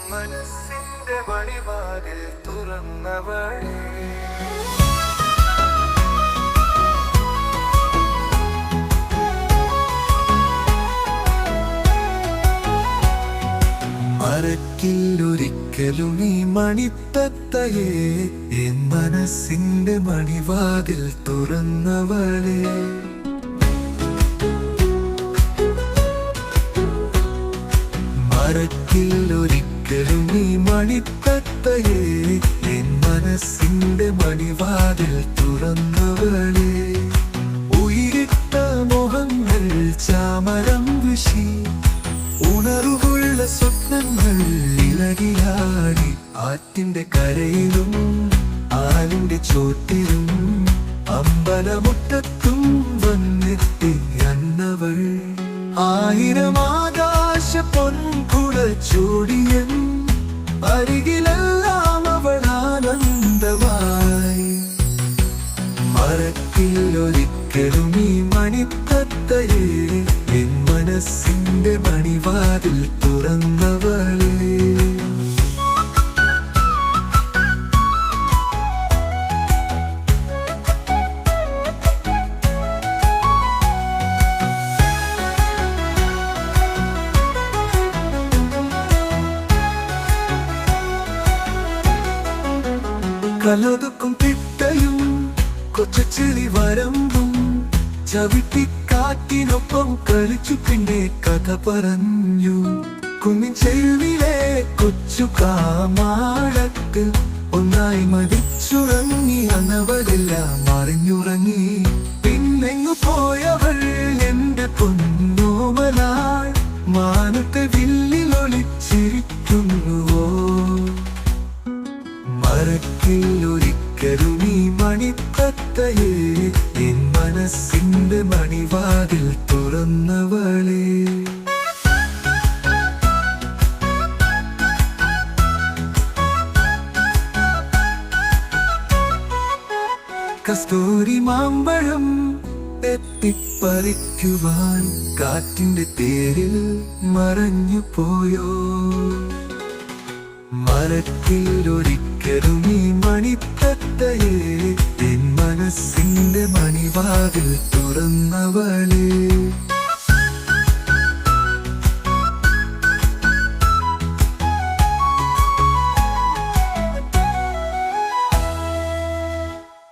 മനസ്സിന്റെ വഴിവാതിൽ തുറന്നവളേ മറക്കില്ലൊരിക്കലും ഈ മണിത്തത്തയെ എൻ മനസ്സിന്റെ മണിവാതിൽ തുറന്നവളെ മറക്കില്ലൊരിക്കലും ഈ മണിത്തത്തയെ എൻ മനസ്സിന്റെ മണിവാതിൽ തുറന്നവളെ ഉയിരിട്ട മോഹങ്ങൾ ചാമരം വിഷി ഉണർവുള്ള സ്വപ്നങ്ങൾ ഇളകിയാടി ആറ്റിന്റെ കരയിലും ആലിന്റെ ചോട്ടിലും അമ്പലമുറ്റത്തും വന്നെത്തി അന്നവൾ ആയിരം ആകാശ പൊൻകുടൽ ചൂടിയൻ അരികിലെല്ലാം അവൾ ആനന്ദമായി മറക്കില്ലൊരിക്കലും ഈ മണിത്തത്തയെ എൻ മനസ്സിന്റെ മണിവാതിൽ തുറന്നവളെ കലതുക്കും തിട്ടയും കൊച്ചുചെളി വരമ്പും ചവിട്ടിക്കാറ്റിനൊപ്പം കളിച്ചു പിന്നെ കഥ പറഞ്ഞു കുഞ്ഞിൻ ചെരുവിലെ കൊച്ചു കാമാടത്ത് ഒന്നായി മതിച്ചുറങ്ങി അന്നവരെല്ലാം മറിഞ്ഞുറങ്ങി പിന്നെങ്ങു പോയവൾ എന്റെ പൊന്നോമലാൾ മാനത്തെ വില്ലിലൊളിച്ചിരിക്കുന്നുവോ മറക്കില്ലൊരിക്കലും ഈ മണിത്തത്തയെ എൻ മനസ്സിന്റെ മണിവാതിൽ തുറന്നവളെ കസ്തൂരി മാമ്പഴം എത്തിപ്പറിക്കുവാൻ കാറ്റിന്റെ തേരിൽ മറഞ്ഞു പോയോ മറക്കില്ലൊരിക്കലും ഈ മണിത്തത്തയെ എൻ മനസ്സിന്റെ മണിവാതിൽ തുറന്നവളെ